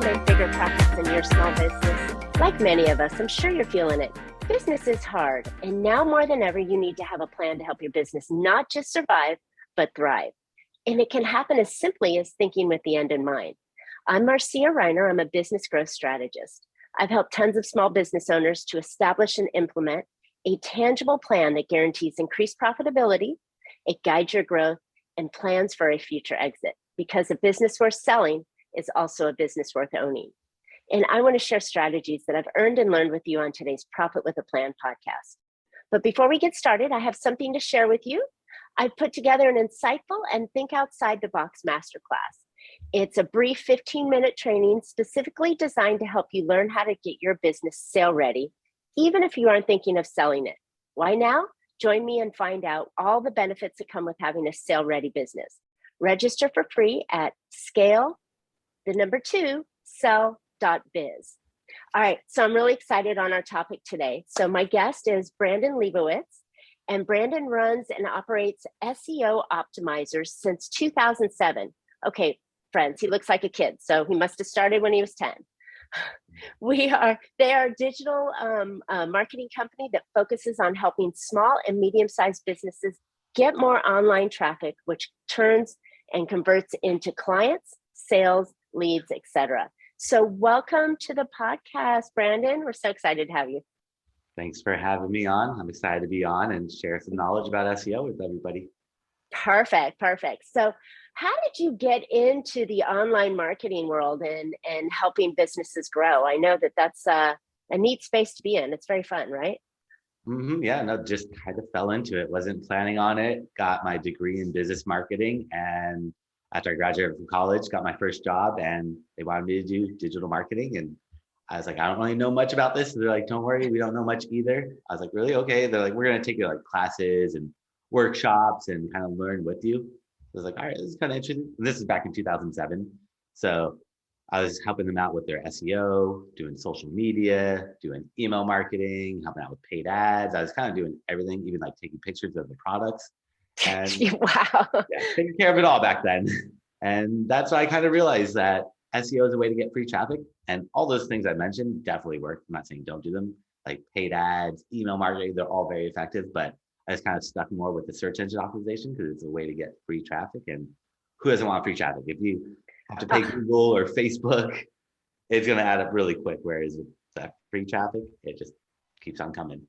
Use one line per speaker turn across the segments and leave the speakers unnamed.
make bigger profits in your small business? Like many of us, I'm sure you're feeling it. Business is hard, and now more than ever, you need to have a plan to help your business not just survive, but thrive. And it can happen as simply as thinking with the end in mind. I'm Marcia. I'm a business growth strategist. I've helped tons of small business owners to establish and implement a tangible plan that guarantees increased profitability, it guides your growth, and plans for a future exit. Because a business worth selling is also a business worth owning. And I want to share strategies that I've earned and learned with you on today's Profit with a Plan podcast. But before we get started, I have something to share with you. I've put together an insightful and think outside the box masterclass. It's a brief 15-minute training specifically designed to help you learn how to get your business sale ready, even if you aren't thinking of selling it. Why now? Join me and find out all the benefits that come with having a sale-ready business. Register for free at sell.biz. All right, so I'm really excited on our topic today. So my guest is Brandon Leibowitz, and Brandon runs and operates SEO optimizers since 2007. Okay, friends, he looks like a kid, so he must have started when he was 10. They are a digital marketing company that focuses on helping small and medium-sized businesses get more online traffic, which turns and converts into clients, sales, leads, etc. So welcome to the podcast, Brandon. We're so excited to have you.
Thanks for having me on. I'm excited to be on and share some knowledge about SEO with everybody.
Perfect. So how did you get into the online marketing world and helping businesses grow? I know that's a neat space to be in. It's very fun, right?
Yeah, no, just kind of fell into it. Wasn't planning on it. Got my degree in business marketing. And after I graduated from college, got my first job and they wanted me to do digital marketing. And I was like, I don't really know much about this. So they're like, don't worry, we don't know much either. I was like, really? Okay. They're like, we're going to take you like classes and workshops and kind of learn with you. I was like, all right, this is kind of interesting. This is back in 2007. So I was helping them out with their SEO, doing social media, doing email marketing, helping out with paid ads. I was kind of doing everything, even like taking pictures of the products. And
wow.
Yeah, taking care of it all back then. And that's why I kind of realized that SEO is a way to get free traffic. And all those things I mentioned definitely work. I'm not saying don't do them. Like paid ads, email marketing, they're all very effective. But I just kind of stuck more with the search engine optimization because it's a way to get free traffic. And who doesn't want free traffic? If you have to pay Google or Facebook, it's going to add up really quick. Whereas with that free traffic, it just keeps on coming.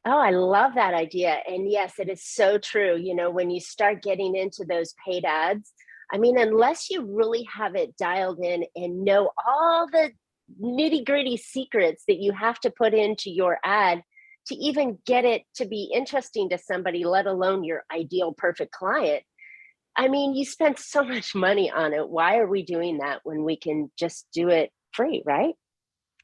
Oh, I love that idea. And yes, it is so true. You know, when you start getting into those paid ads, I mean, unless you really have it dialed in and know all the nitty gritty secrets that you have to put into your ad to even get it to be interesting to somebody, let alone your ideal perfect client. I mean, you spend so much money on it. Why are we doing that when we can just do it free, right?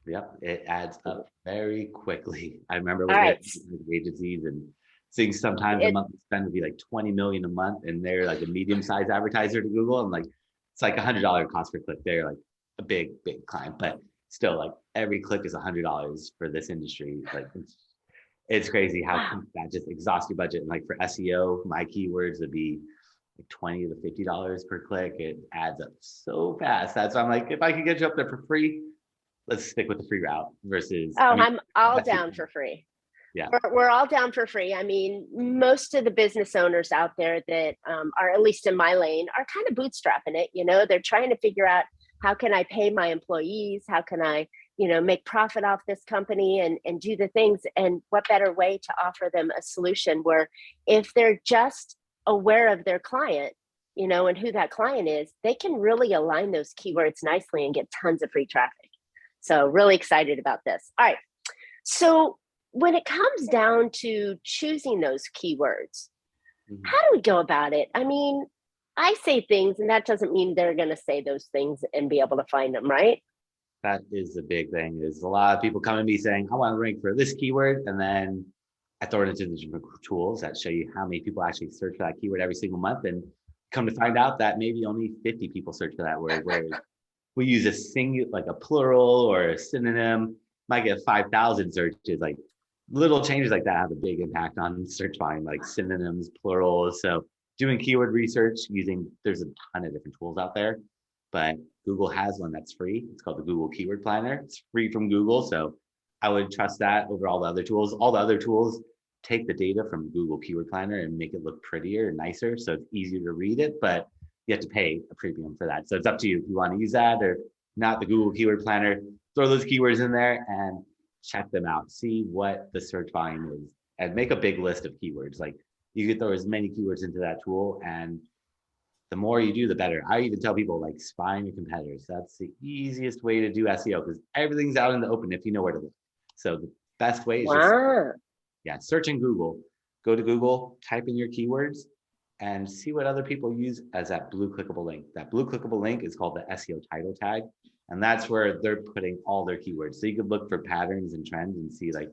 Yep, it adds up very quickly. I remember
All right.
with agencies and seeing sometimes a monthly spend would be like 20 million a month, and they're like a medium-sized advertiser to Google, and like it's like $100 cost per click. They're like a big client, but still, like every click is $100 for this industry. Like it's crazy how that just exhausts your budget. And like for SEO, my keywords would be like $20 to $50 per click. It adds up so fast. That's why I'm like, if I could get you up there for free, let's stick with the free route versus.
I'm all down for free.
Yeah,
we're all down for free. I mean, most of the business owners out there that are at least in my lane are kind of bootstrapping it. You know, they're trying to figure out how can I pay my employees? How can I, make profit off this company and do the things? And what better way to offer them a solution where if they're just aware of their client, and who that client is, they can really align those keywords nicely and get tons of free traffic. So really excited about this. All right. So when it comes down to choosing those keywords, how do we go about it? I mean, I say things and that doesn't mean they're going to say those things and be able to find them, right?
That is the big thing. Is a lot of people come to me saying, I want to rank for this keyword. And then I throw it into the different tools that show you how many people actually search for that keyword every single month. And come to find out that maybe only 50 people search for that word, whereas we use a singular, like a plural or a synonym, might get 5,000 searches. Like little changes like that have a big impact on search volume, like synonyms, plurals. So doing keyword research there's a ton of different tools out there, but Google has one that's free. It's called the Google Keyword Planner. It's free from Google. So I would trust that over all the other tools. All the other tools take the data from Google Keyword Planner and make it look prettier and nicer. So it's easier to read it, but you have to pay a premium for that. So it's up to you if you want to use that or not. The Google Keyword Planner, throw those keywords in there and check them out. See what the search volume is and make a big list of keywords. Like you could throw as many keywords into that tool, and the more you do, the better. I even tell people like spy on your competitors. That's the easiest way to do SEO because everything's out in the open if you know where to look. So the best way is just search in Google. Go to Google, type in your keywords, and see what other people use as that blue clickable link. That blue clickable link is called the SEO title tag, and that's where they're putting all their keywords. So you could look for patterns and trends and see like,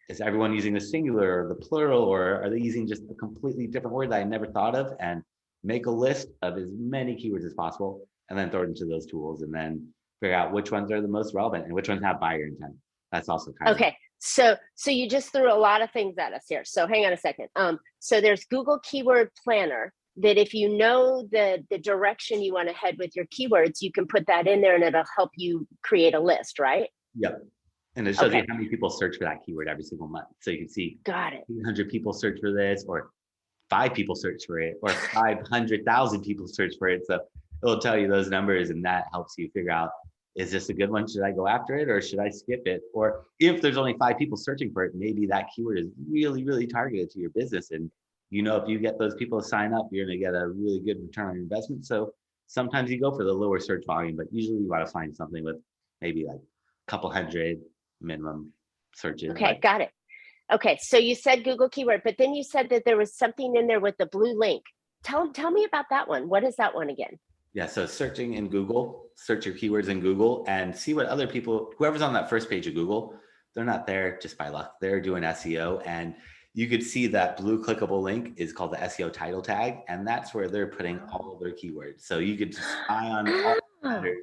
is everyone using the singular or the plural, or are they using just a completely different word that I never thought of? And make a list of as many keywords as possible and then throw it into those tools and then figure out which ones are the most relevant and which ones have buyer intent. That's also kind of
okay. So you just threw a lot of things at us here. So hang on a second. So there's Google Keyword Planner that if you know the direction you want to head with your keywords, you can put that in there and it'll help you create a list, right?
Yep. And it shows you how many people search for that keyword every single month. So you can see
got it.
100 people search for this, or 5 people search for it, or 500,000 people search for it. So it'll tell you those numbers, and that helps you figure out, is this a good one? Should I go after it or should I skip it? Or if there's only 5 people searching for it, maybe that keyword is really, really targeted to your business. And you know, if you get those people to sign up, you're going to get a really good return on your investment. So sometimes you go for the lower search volume, but usually you want to find something with maybe like a couple hundred minimum searches.
Okay, got it. Okay, so you said Google Keyword, but then you said that there was something in there with the blue link. Tell me about that one. What is that one again?
Yeah, so searching in Google, search your keywords in Google and see what other people, whoever's on that first page of Google, they're not there just by luck. They're doing SEO, and you could see that blue clickable link is called the SEO title tag, and that's where they're putting all of their keywords. So you could spy on all the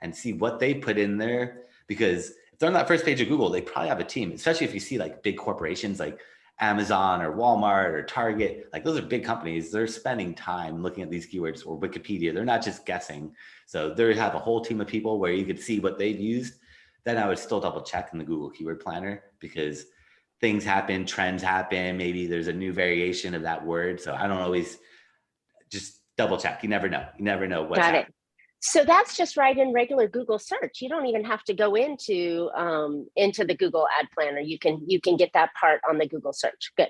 and see what they put in there, because if they're on that first page of Google, they probably have a team, especially if you see like big corporations like Amazon or Walmart or Target, like those are big companies. They're spending time looking at these keywords, or Wikipedia. They're not just guessing. So they have a whole team of people where you could see what they've used. Then I would still double check in the Google Keyword Planner, because things happen, trends happen. Maybe there's a new variation of that word. So I don't always, just double check. You never know. You never know what's happening.
So that's just right in regular Google search. You don't even have to go into the Google Ad Planner. You can get that part on the Google search. Good.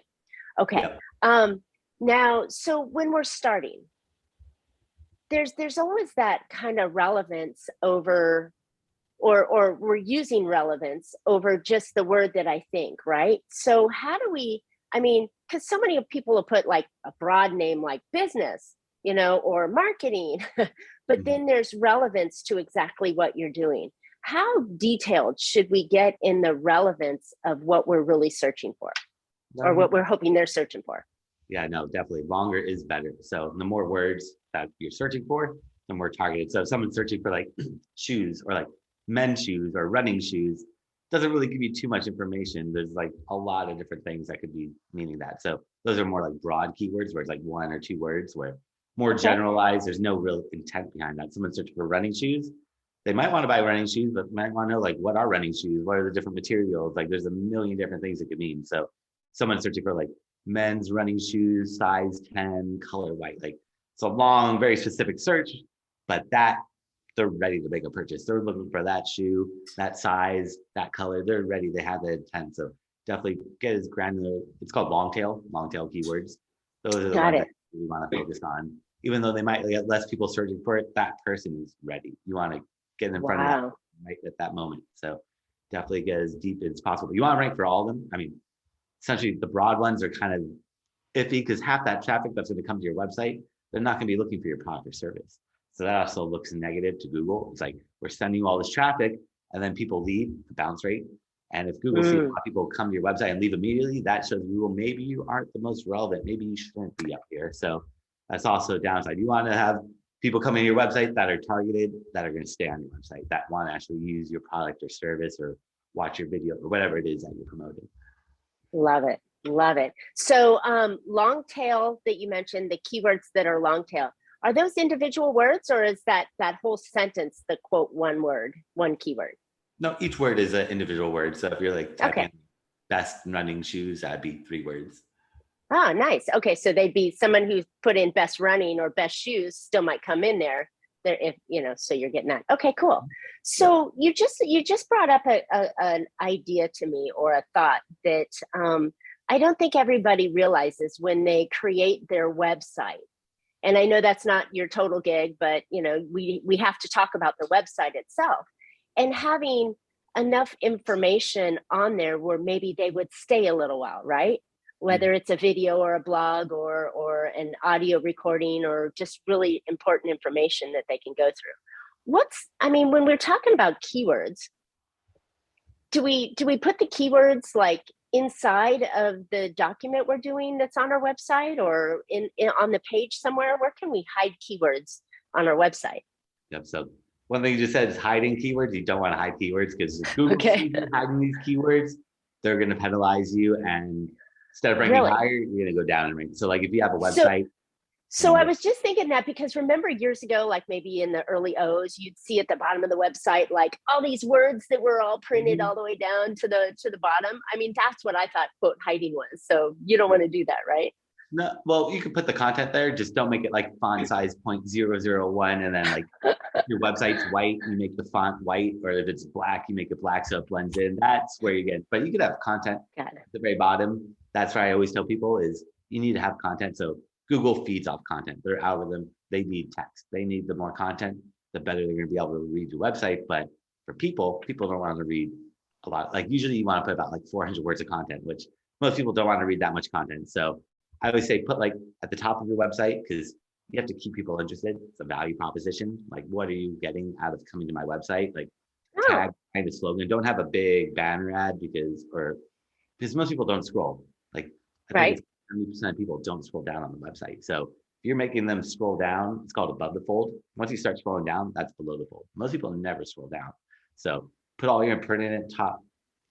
Okay. Yep. Now, so when we're starting, there's always that kind of relevance over, or we're using relevance over just the word that I think, right? So how do we? I mean, because so many people will put like a broad name like business, you know, or marketing. But then there's relevance to exactly what you're doing. How detailed should we get in the relevance of what we're really searching for, or what we're hoping they're searching for?
Yeah, no, definitely. Longer is better. So the more words that you're searching for, the more targeted. So if someone's searching for like shoes, or like men's shoes or running shoes, doesn't really give you too much information. There's like a lot of different things that could be meaning that. So those are more like broad keywords where it's like 1 or 2 words, where more generalized, there's no real intent behind that. Someone searching for running shoes, they might want to buy running shoes, but might want to know like, what are running shoes? What are the different materials? Like there's a million different things it could mean. So someone searching for like men's running shoes, size 10, color white, like it's a long, very specific search, but that they're ready to make a purchase. They're looking for that shoe, that size, that color. They're ready. They have the intent. So definitely get as granular. It's called long tail keywords. Those are the ones that we want to focus on. Even though they might get less people searching for it, that person is ready. You want to get in front of them right at that moment. So definitely get as deep as possible. You want to rank for all of them. I mean, essentially the broad ones are kind of iffy, because half that traffic that's going to come to your website, they're not going to be looking for your product or service. So that also looks negative to Google. It's like, we're sending you all this traffic and then people leave, the bounce rate. And if Google sees a lot of people come to your website and leave immediately, that shows Google maybe you aren't the most relevant. Maybe you shouldn't be up here. So that's also a downside. You want to have people coming to your website that are targeted, that are going to stay on your website, that want to actually use your product or service or watch your video or whatever it is that you're promoting.
Love it. Love it. So long tail that you mentioned, the keywords that are long tail, Are those individual words, or is that whole sentence the quote one word, one keyword?
No, each word is an individual word. So if you're like typing
Okay.
best running shoes, that'd be 3 words.
Oh, nice. Okay, so they'd be someone who put in best running or best shoes still might come in there. There, if you know, so you're getting that. Okay, cool.
Yep.
So you just brought up an idea to me, or a thought that I don't think everybody realizes when they create their website. And I know that's not your total gig, but we have to talk about the website itself, and having enough information on there where maybe they would stay a little while, right?
Mhm.
Whether it's a video or a blog or an audio recording, or just really important information that they can go through. When we're talking about keywords, do we put the keywords like inside of the document we're doing that's on our website, or in on the page somewhere? Where can we hide keywords on our website?
Yep. So one thing you just said is hiding keywords. You don't want to hide keywords because if Google
Okay.
sees you hiding these keywords, they're going to penalize you. And instead of ranking
Really?
higher, you're going to go down in rank. So like if you have a
So
website
So
and
I
you
was just thinking that, because remember years ago, like maybe in the early O's, you'd see at the bottom of the website like all these words that were all printed
Mhm.
all the way down to the bottom. I mean, that's what I thought quote hiding was. So you don't want to do that, right?
No, well, you can put the content there, just don't make it like font size 0.001. And then like if your website's white, you make the font white, or if it's black, you make it black so it blends in. That's where you get, but you could have content
Got
at
it.
the very bottom. That's why I always tell people is you need to have content. So Google feeds off content. Their algorithm, they need text. They need the more content, the better they're going to be able to read your website. But for people don't want to read a lot. Like usually you want to put about like 400 words of content, which most people don't want to read that much content. So I always say put like at the top of your website, because you have to keep people interested. It's a value proposition. Like, what are you getting out of coming to my website? Like,
Oh,
tag kind of slogan. Don't have a big banner ad because most people don't scroll. Like, I think
right.
it's 70% of people don't scroll down on the website. So if you're making them scroll down, it's called above the fold. Once you start scrolling down, that's below the fold. Most people never scroll down. So put all your pertinent top,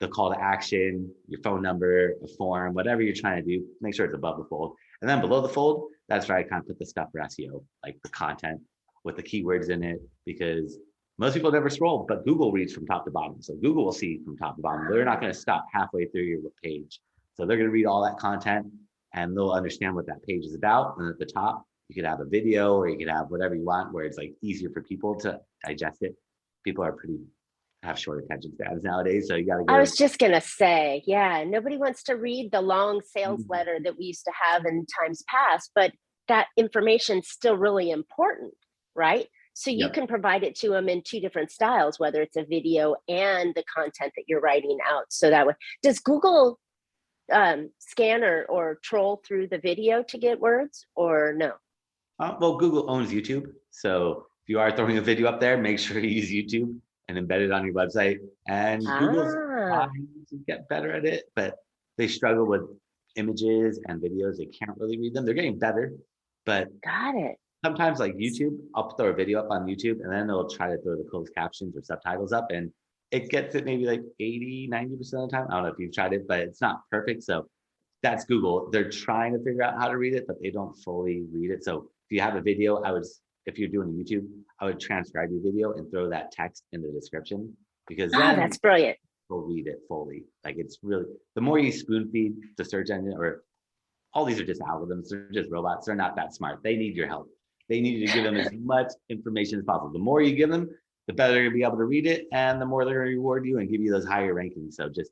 the call to action, your phone number, a form, whatever you're trying to do, make sure it's above the fold. And then below the fold, that's where I kind of put the stuff for SEO, like the content with the keywords in it, because most people never scroll, but Google reads from top to bottom. So Google will see from top to bottom. They're not going to stop halfway through your page. So they're going to read all that content and they'll understand what that page is about. And at the top, you could have a video or you could have whatever you want where it's like easier for people to digest it. People are pretty have short attention spans nowadays. So you got to
I
go.
was just going to say, yeah, nobody wants to read the long sales letter that we used to have in times past, but that information's still really important, right? So you
Yep.
can provide it to them in two different styles, whether it's a video and the content that you're writing out. So that way, does Google scan or troll through the video to get words, or no?
Well, Google owns YouTube. So if you are throwing a video up there, make sure you use YouTube and embed it on your website. And Google's
Ah,
trying to get better at it, but they struggle with images and videos. They can't really read them. They're getting better, but
got it.
sometimes like YouTube, I'll throw a video up on YouTube and then they'll try to throw the closed captions or subtitles up and it gets it maybe like 80, 90% of the time. I don't know if you've tried it, but it's not perfect. So that's Google. They're trying to figure out how to read it, but they don't fully read it. So if you have a video, if you're doing YouTube, I would transcribe your video and throw that text in the description because
Oh,
then
that's brilliant.
they'll read it fully. Like it's really, the more you spoon feed the search engine or all these are just algorithms. They're just robots. They're not that smart. They need your help. They need you to give them as much information as possible. The more you give them, the better they're going to be able to read it and the more they're going to reward you and give you those higher rankings. So just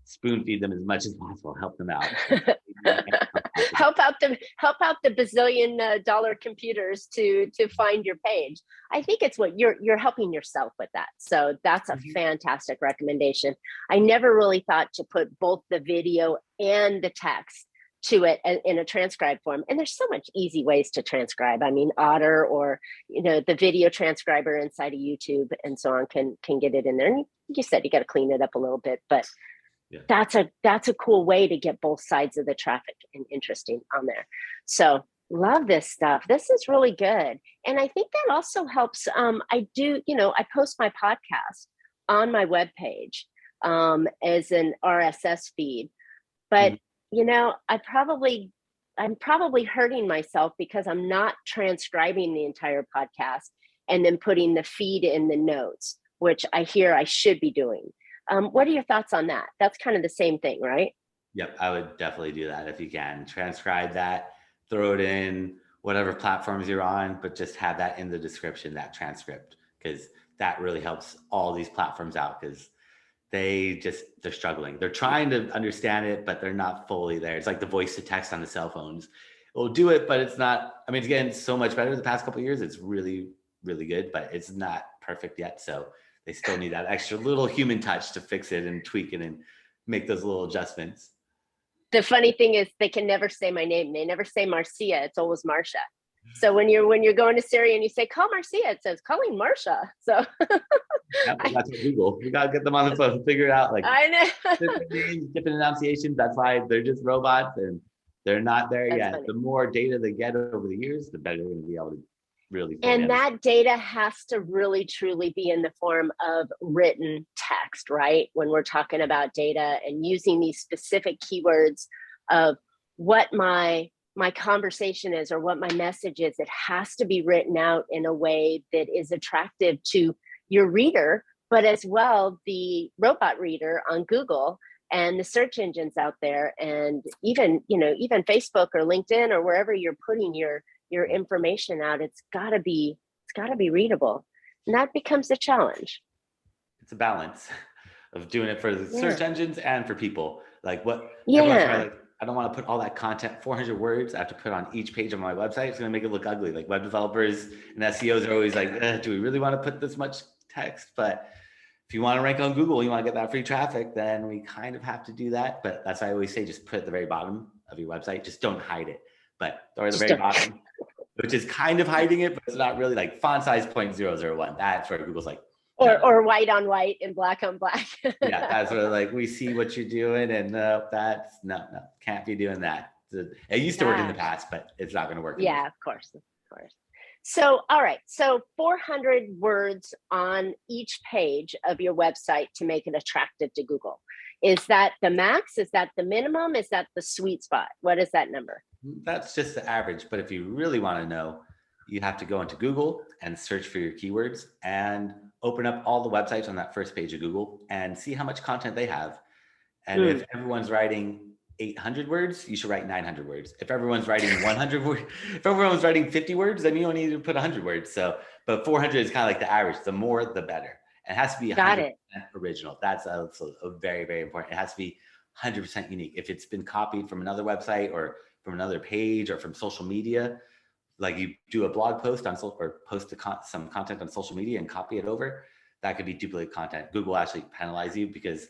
spoon feed them as much as possible. Help them out.
help out the bazillion dollar computers to find your page. I think it's what you're helping yourself with that. So that's a fantastic recommendation. I never really thought to put both the video and the text to it in a transcribe form. And there's so much easy ways to transcribe. I mean, Otter or the video transcriber inside of YouTube and so on can get it in there. And you said you got to clean it up a little bit, but
Yeah.
that's a cool way to get both sides of the traffic and interesting on there. So love this stuff. This is really good. And I think that also helps. I post my podcast on my webpage as an RSS feed, but
Mhm.
I probably I'm probably hurting myself because I'm not transcribing the entire podcast and then putting the feed in the notes, which I hear I should be doing. What are your thoughts on that? That's kind of the same thing, right?
Yep, I would definitely do that if you can. Transcribe that, throw it in whatever platforms you're on, but just have that in the description, that transcript, because that really helps all these platforms out because they're struggling. They're trying to understand it, but they're not fully there. It's like the voice to text on the cell phones. It'll do it, but it's not, I mean, it's getting so much better the past couple of years. It's really, really good, but it's not perfect yet. So they still need that extra little human touch to fix it and tweak it and make those little adjustments.
The funny thing is they can never say my name. They never say Marcia. It's always Marcia. So when you're going to Siri and you say, call Marcia, it says calling Marcia. So
that's what Google. We got to get them on the phone, figure it out. Like
I know.
different names, different enunciations. That's why they're just robots and they're not there
That's
yet.
funny.
The more data they get over the years, the better they're going to be able to really.
And that data has to really truly be in the form of written text, right? When we're talking about data and using these specific keywords of what my conversation is or what my message is, it has to be written out in a way that is attractive to your reader, but as well the robot reader on Google and the search engines out there, and even Facebook or LinkedIn or wherever you're putting your information out. It's gotta be readable, and that becomes a challenge.
It's a balance of doing it for the search engines and for people. Like what?
Yeah.
Like, I don't want to put all that content, 400 words I have to put on each page of my website. It's going to make it look ugly. Like web developers and SEOs are always like, do we really want to put this much text? But if you want to rank on Google, you want to get that free traffic, then we kind of have to do that. But that's why I always say, just put it at the very bottom of your website. Just don't hide it, but or at the very bottom, which is kind of hiding it, but it's not really. Like font size 0.001. That's where Google's like,
or white on white and black on black.
Yeah, that's where like we see what you're doing, and that's no, can't be doing that. It used to work in the past, but it's not going to work.
Yeah, of course. So, all right. So 400 words on each page of your website to make it attractive to Google. Is that the max? Is that the minimum? Is that the sweet spot? What is that number?
That's just the average. But if you really want to know, you have to go into Google and search for your keywords and open up all the websites on that first page of Google and see how much content they have. And if everyone's writing 800 words, you should write 900 words. If everyone's writing 100 words, if everyone's writing 50 words, then you only need to put 100 words. So, but 400 is kind of like the average. The more, the better. It has to be 100% original. That's also a very, very important. It has to be 100% unique. If it's been copied from another website or from another page or from social media, like you do a blog post on or post some content on social media and copy it over, that could be duplicate content. Google actually penalize you because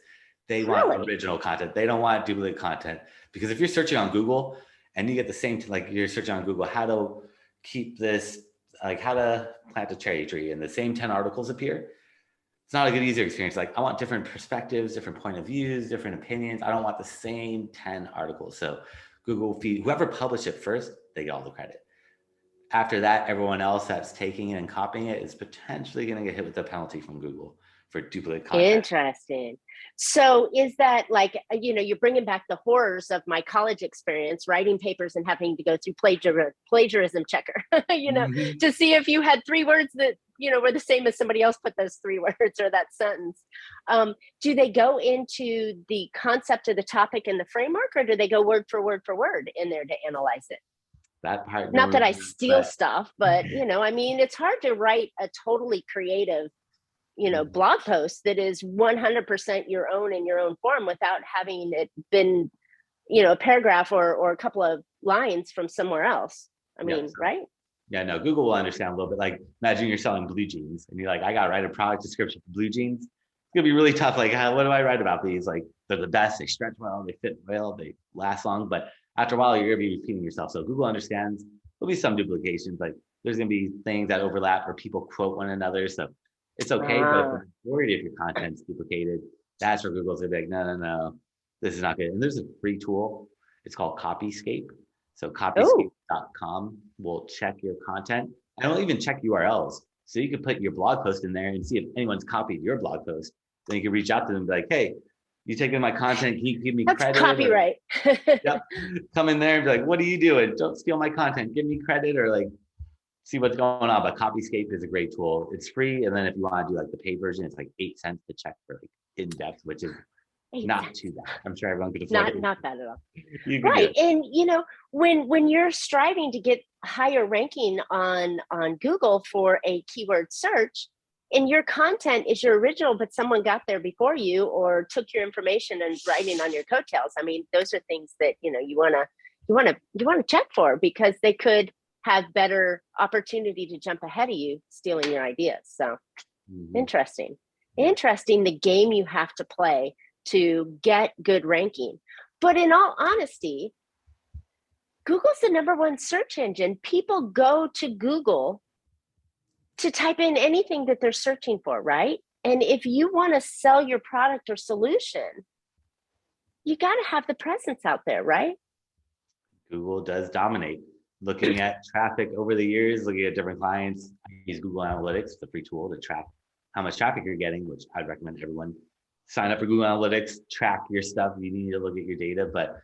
they want original content. They don't want duplicate content, because if you're searching on Google and you get the same, like you're searching on Google, how to keep this, like how to plant a cherry tree, and the same 10 articles appear. It's not a good user experience. Like I want different perspectives, different point of views, different opinions. I don't want the same 10 articles. So Google feed, whoever published it first, they get all the credit. After that, everyone else that's taking it and copying it is potentially going to get hit with a penalty from Google for duplicate content.
Interesting. So is that like, you're bringing back the horrors of my college experience, writing papers and having to go through plagiarism checker, to see if you had 3 words that, were the same as somebody else put those 3 words or that sentence. Do they go into the concept of the topic and the framework, or do they go word for word in there to analyze it?
That part.
Not that I steal stuff, but it's hard to write a totally creative, blog post that is 100% your own in your own form without having it been, a paragraph or a couple of lines from somewhere else. Right?
Yeah, no, Google will understand a little bit. Like imagine you're selling blue jeans and you're like, I got to write a product description for blue jeans. It's gonna be really tough. Like, what do I write about these? Like they're the best, they stretch well, they fit well, they last long, but after a while, you're going to be repeating yourself. So Google understands there'll be some duplications. Like there's going to be things that overlap or people quote one another. So it's okay. But the majority of your content's duplicated. That's where Google's going to be like, no, this is not good. And there's a free tool. It's called Copyscape. So copyscape.com will check your content. And it'll even check URLs. So you can put your blog post in there and see if anyone's copied your blog post. Then you can reach out to them and be like, hey, you take in my content, can you give me
That's
credit?
copyright.
Yep. Come in there and be like, what are you doing? Don't steal my content. Give me credit, or like see what's going on. But Copyscape is a great tool. It's free. And then if you want to do like the paid version, it's like 8 cents to check for like in depth, which is not too bad. I'm sure everyone could afford it.
Not bad at all.
You could
Right. And when you're striving to get higher ranking on Google for a keyword search, and your content is your original, but someone got there before you or took your information and writing on your coattails. I mean, those are things that you want to check for, because they could have better opportunity to jump ahead of you, stealing your ideas. So interesting the game you have to play to get good ranking. But in all honesty, Google's the #1 search engine. People go to Google to type in anything that they're searching for, right? And if you want to sell your product or solution, you got to have the presence out there, right?
Google does dominate. Looking at traffic over the years, looking at different clients, I use Google Analytics, the free tool to track how much traffic you're getting, which I'd recommend everyone sign up for Google Analytics, track your stuff. You need to look at your data. But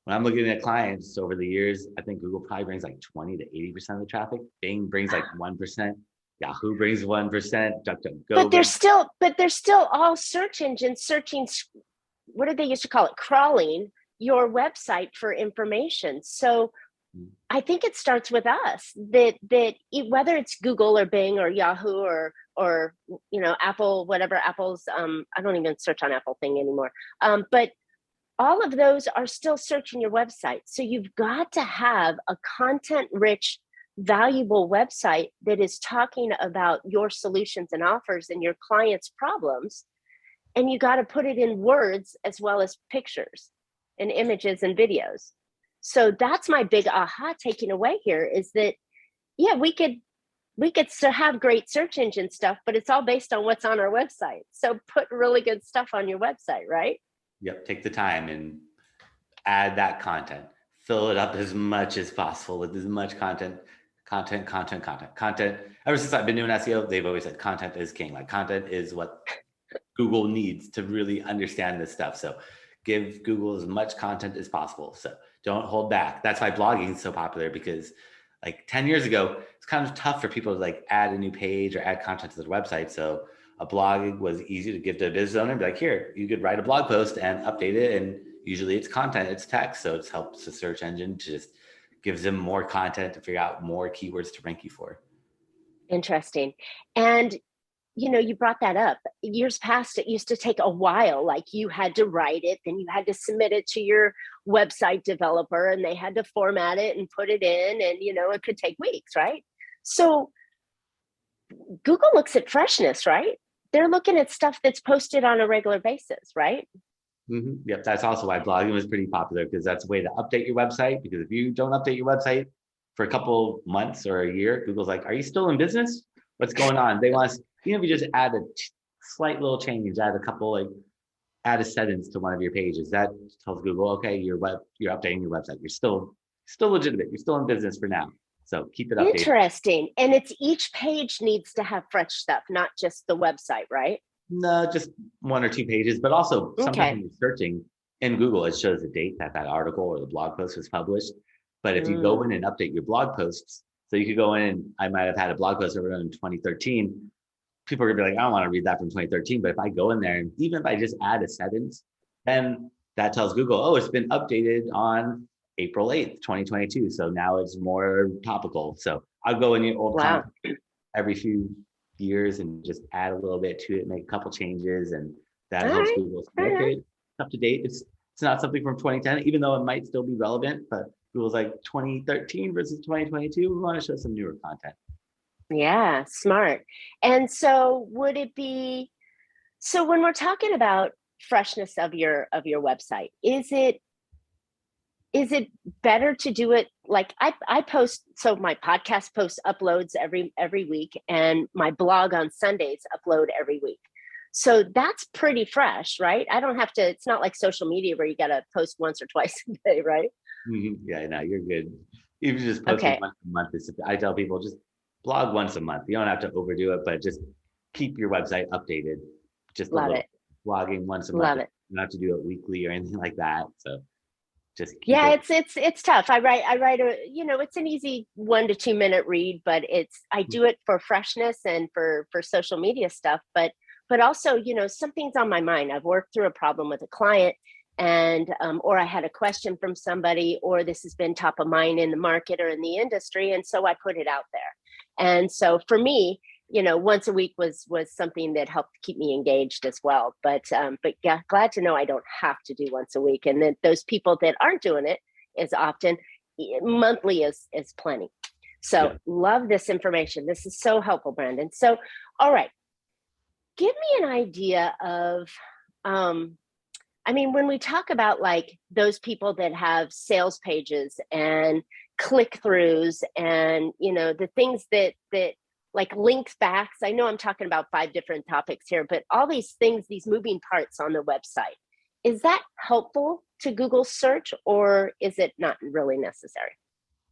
when I'm looking at clients over the years, I think Google probably brings like 20 to 80% of the traffic. Bing brings like 1%. Yahoo brings 1%. DuckDuckGo.
But they're still all search engines searching. What did they used to call it? Crawling your website for information. So I think it starts with us that whether it's Google or Bing or Yahoo or Apple, whatever Apple's, I don't even search on Apple thing anymore. But all of those are still searching your website. So you've got to have a content rich, valuable website that is talking about your solutions and offers and your clients' problems. And you got to put it in words as well as pictures and images and videos. So that's my big aha taking away here is that, yeah, we could have great search engine stuff, but it's all based on what's on our website. So put really good stuff on your website, right?
Yep. Take the time and add that content. Fill it up as much as possible with as much content. Ever since I've been doing SEO, they've always said content is king. Like content is what Google needs to really understand this stuff. So give Google as much content as possible. So don't hold back. That's why blogging is so popular, because like 10 years ago, it's kind of tough for people to like add a new page or add content to their website. So a blog was easy to give to a business owner and be like, here, you could write a blog post and update it. And usually it's content, it's text. So it helps the search engine to just gives them more content to figure out more keywords to rank you for.
Interesting. And you brought that up. Years past, it used to take a while. Like you had to write it, then you had to submit it to your website developer, and they had to format it and put it in, and it could take weeks, right? So Google looks at freshness, right? They're looking at stuff that's posted on a regular basis, right?
Yep, that's also why blogging was pretty popular, because that's a way to update your website. Because if you don't update your website for a couple months or a year, Google's like, are you still in business? What's going on? They want us, if you just add a slight little change, add a sentence to one of your pages, that tells Google, okay, you're updating your website. You're still legitimate. You're still in business for now. So keep it updated.
Interesting. And it's each page needs to have fresh stuff, not just the website, right?
No, just 1 or 2 pages, but also sometimes when you're searching in Google, it shows the date that article or the blog post was published. But if you go in and update your blog posts, so you could go in, I might have had a blog post over in 2013. People are gonna be like, I don't want to read that from 2013. But if I go in there and even if I just add a sentence, then that tells Google, oh, it's been updated on April 8th, 2022. So now it's more topical. So I'll go in the old content every few years and just add a little bit to it, make a couple changes, and that helps Google say, okay, up to date. It's not something from 2010, even though it might still be relevant, but Google's like 2013 versus 2022. We want to show some newer content.
Yeah, smart. And so would it be, so when we're talking about freshness of your website, is it better to do it like I post, so my podcast post uploads every week, and my blog on Sundays upload every week. So that's pretty fresh, right? I don't have to, it's not like social media where you got to post once or twice a day, right?
Yeah, no, you're good. If you just post it once a month, I tell people just blog once a month. You don't have to overdo it, but just keep your website updated. Just blogging once a month. You don't have to do it weekly or anything like that. So just keep
Yeah,
it.
it's tough. I write a, it's an easy 1 to 2 minute read, but I do it for freshness and for social media stuff, but also, something's on my mind. I've worked through a problem with a client, and or I had a question from somebody, or this has been top of mind in the market or in the industry, and so I put it out there. And so for me, once a week was something that helped keep me engaged as well. But yeah, glad to know I don't have to do once a week, and that those people that aren't doing it as often, monthly is plenty. So
Yeah.
love this information. This is so helpful, Brandon. So, all right, give me an idea of, when we talk about like those people that have sales pages and click throughs and, the things that like links backs. I know I'm talking about 5 different topics here, but all these things, these moving parts on the website, is that helpful to Google search, or is it not really necessary?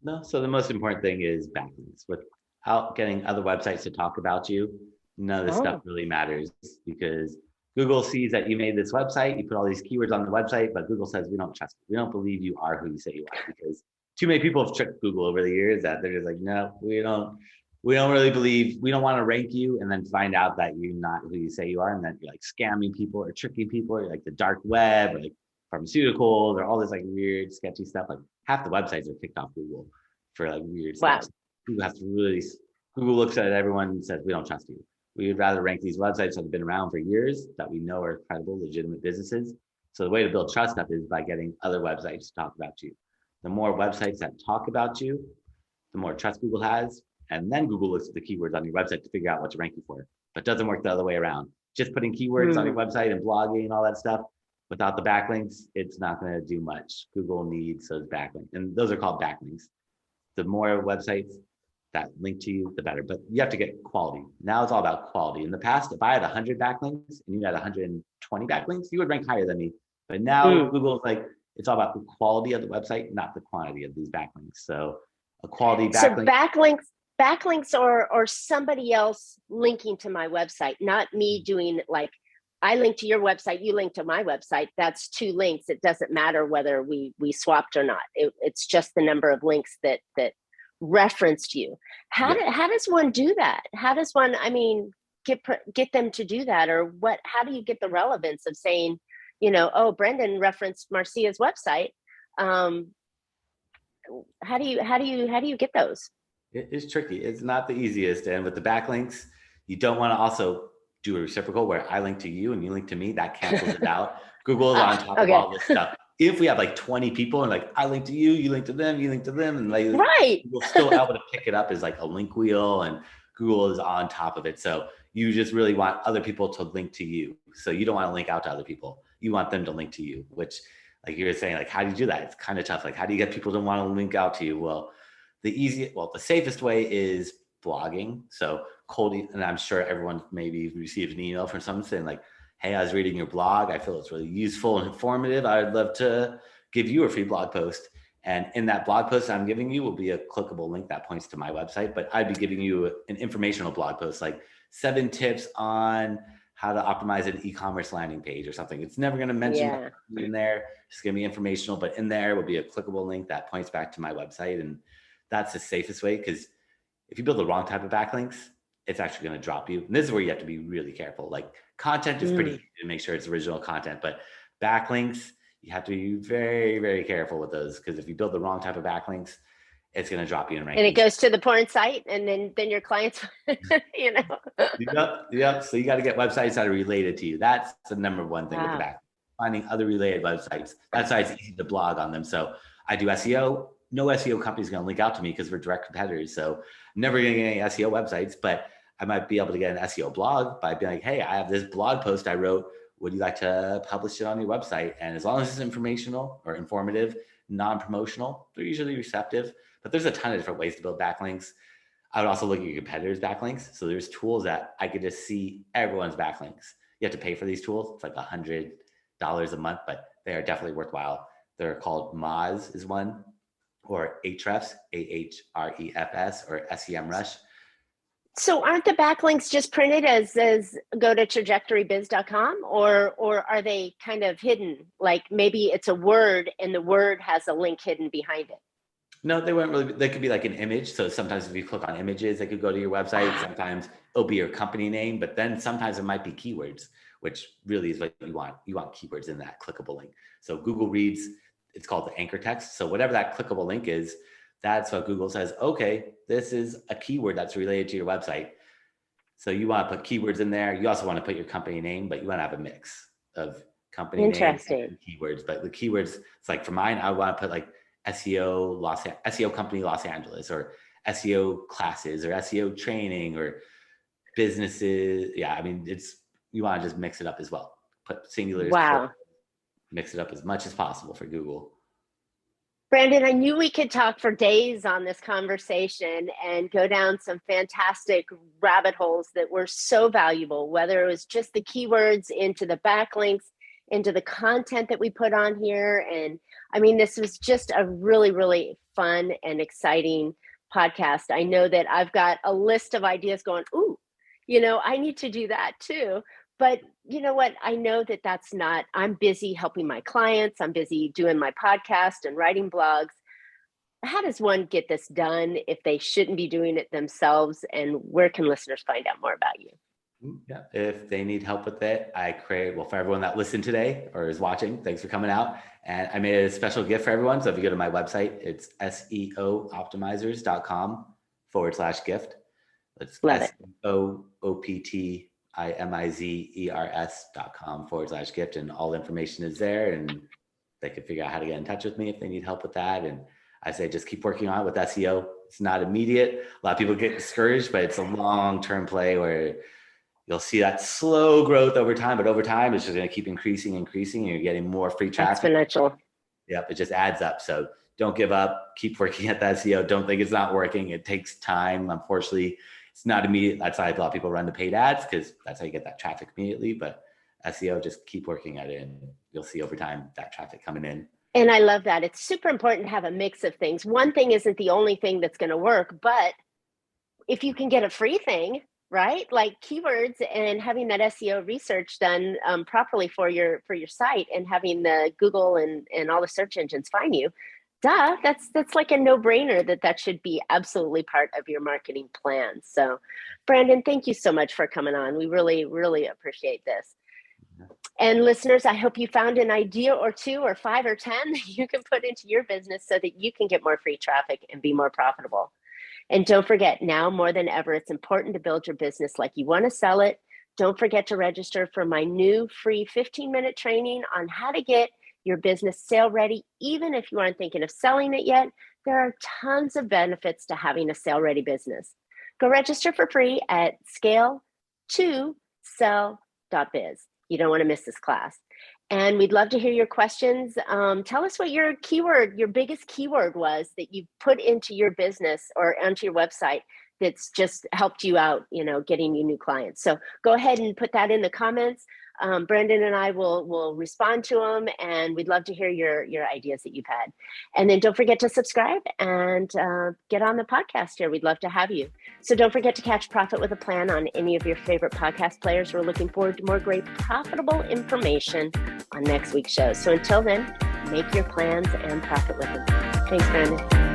No, so the most important thing is backlinks. Without getting other websites to talk about you, none of this stuff
Oh,
really matters, because Google sees that you made this website, you put all these keywords on the website, but Google says, we don't trust you. We don't believe you are who you say you are, because too many people have tricked Google over the years that they're just like, no, we don't really believe, we don't want to rank you, and then find out that you're not who you say you are, and that you're like scamming people or tricking people, or like the dark web, or like pharmaceuticals, or all this like weird, sketchy stuff. Like half the websites are kicked off Google for like weird stuff.
wow.
Google has to really, Google looks at everyone and says, we don't trust you. We would rather rank these websites that have been around for years, that we know are credible, legitimate businesses. So the way to build trust up is by getting other websites to talk about you. The more websites that talk about you, the more trust Google has. And then Google looks at the keywords on your website to figure out what to rank you for. But it doesn't work the other way around. Just putting keywords on your
Hmm.
website and blogging and all that stuff without the backlinks, it's not going to do much. Google needs those backlinks. And those are called backlinks. The more websites that link to you, the better. But you have to get quality. Now it's all about quality. In the past, if I had 100 backlinks and you had 120 backlinks, you would rank higher than me. But now
Hmm.
Google's like, it's all about the quality of the website, not the quantity of these backlinks. So a quality
So
backlink.
backlinks or somebody else linking to my website, not me doing like I link to your website, you link to my website. That's 2 links. It doesn't matter whether we swapped or not. It's just the number of links that referenced you.
Yeah.
How does one do that? How does one, get them to do that, or what? How do you get the relevance of saying, oh, Brendan referenced Marcia's website? Um, how do you get those?
It is tricky. It's not the easiest. And with the backlinks, you don't want to also do a reciprocal where I link to you and you link to me. That cancels it out. Google is on top of
Okay.
all this stuff. If we have like 20 people and like I link to you, you link to them, you link to them, and like
Right.
Google's still able to pick it up as like a link wheel, and Google is on top of it. So you just really want other people to link to you. So you don't want to link out to other people. You want them to link to you, which, like you were saying, like how do you do that? It's kind of tough. Like how do you get people to want to link out to you? Well, the safest way is blogging. So cold, and I'm sure everyone maybe received an email from someone saying like, hey, I was reading your blog. I feel it's really useful and informative. I'd love to give you a free blog post. And in that blog post I'm giving you will be a clickable link that points to my website, but I'd be giving you an informational blog post, like 7 tips on how to optimize an e-commerce landing page or something. It's never going to mention
Yeah.
in there. It's going to be informational, but in there will be a clickable link that points back to my website. And that's the safest way, because if you build the wrong type of backlinks, it's actually going to drop you. And this is where you have to be really careful. Like content is pretty
Mm.
easy to make sure it's original content, but backlinks, you have to be very, very careful with those, because if you build the wrong type of backlinks, it's going to drop you in
And it
rankings.
goes to the porn site, and then your clients, you know.
Yep. So you got to get websites that are related to you. That's the number one thing with the
Wow.
back. Finding other related websites. That's why it's easy to blog on them. So I do SEO. No SEO company is going to link out to me because we're direct competitors. So I'm never going to get any SEO websites, but I might be able to get an SEO blog by being like, hey, I have this blog post I wrote. Would you like to publish it on your website? And as long as it's informational or informative, non-promotional, they're usually receptive. But there's a ton of different ways to build backlinks. I would also look at your competitors' backlinks. So there's tools that I could just see everyone's backlinks. You have to pay for these tools. It's like $100 a month, but they are definitely worthwhile. They're called Moz is one, or Ahrefs, Ahrefs, or SEMrush.
So aren't the backlinks just printed as go to trajectorybiz.com, or are they kind of hidden? Like maybe it's a word and the word has a link hidden behind it.
No, they weren't really. They could be like an image. So sometimes if you click on images, they could go to your website. Sometimes it'll be your company name, but then sometimes it might be keywords, which really is what you want. You want keywords in that clickable link. So Google reads, it's called the anchor text. So whatever that clickable link is, that's what Google says, okay, this is a keyword that's related to your website. So you want to put keywords in there. You also want to put your company name, but you want to have a mix of company name and keywords. But the keywords, it's like for mine, I want to put like SEO company Los Angeles, or SEO classes, or SEO training, or businesses. Yeah, I mean, you want to just mix it up as well. Put singulars.
Wow.
Mix it up as much as possible for Google.
Brandon, I knew we could talk for days on this conversation and go down some fantastic rabbit holes that were so valuable, whether it was just the keywords into the backlinks, into the content that we put on here. And I mean, this was just a really, really fun and exciting podcast. I know that I've got a list of ideas going, ooh, I need to do that too. But you know what? I know that that's not, I'm busy helping my clients. I'm busy doing my podcast and writing blogs. How does one get this done if they shouldn't be doing it themselves? And where can listeners find out more about you?
Yeah, if they need help with it, I create, well, for everyone that listened today or is watching, thanks for coming out. And I made a special gift for everyone. So if you go to my website, it's seooptimizers.com/gift. It's SEOOPTIMIZERS.com/gift. And all information is there, and they can figure out how to get in touch with me if they need help with that. And I say, just keep working on it with SEO. It's not immediate. A lot of people get discouraged, but it's a long-term play where you'll see that slow growth over time, but over time, it's just going to keep increasing, and you're getting more free traffic.
Exponential.
Yep, it just adds up. So don't give up. Keep working at that SEO. Don't think it's not working. It takes time. Unfortunately, it's not immediate. That's why a lot of people run the paid ads, because that's how you get that traffic immediately. But SEO, just keep working at it, and you'll see over time that traffic coming in.
And I love that. It's super important to have a mix of things. One thing isn't the only thing that's going to work, but if you can get a free thing, right? Like keywords, and having that SEO research done properly for your site, and having the Google and all the search engines find you, that's like a no-brainer that should be absolutely part of your marketing plan. So Brandon, thank you so much for coming on. We really, really appreciate this. And listeners, I hope you found an idea or two or 5 or 10 that you can put into your business so that you can get more free traffic and be more profitable. And don't forget, now more than ever, it's important to build your business like you want to sell it. Don't forget to register for my new free 15-minute training on how to get your business sale ready. Even if you aren't thinking of selling it yet, there are tons of benefits to having a sale ready business. Go register for free at scale2sell.biz. You don't want to miss this class. And we'd love to hear your questions. Tell us what your biggest keyword was that you put into your business or onto your website that's just helped you out, getting you new clients. So go ahead and put that in the comments. Brandon and I will respond to them, and we'd love to hear your ideas that you've had. And then don't forget to subscribe and get on the podcast here. We'd love to have you. So don't forget to catch Profit with a Plan on any of your favorite podcast players. We're looking forward to more great profitable information on next week's show. So until then, make your plans and profit with them. Thanks, Brandon.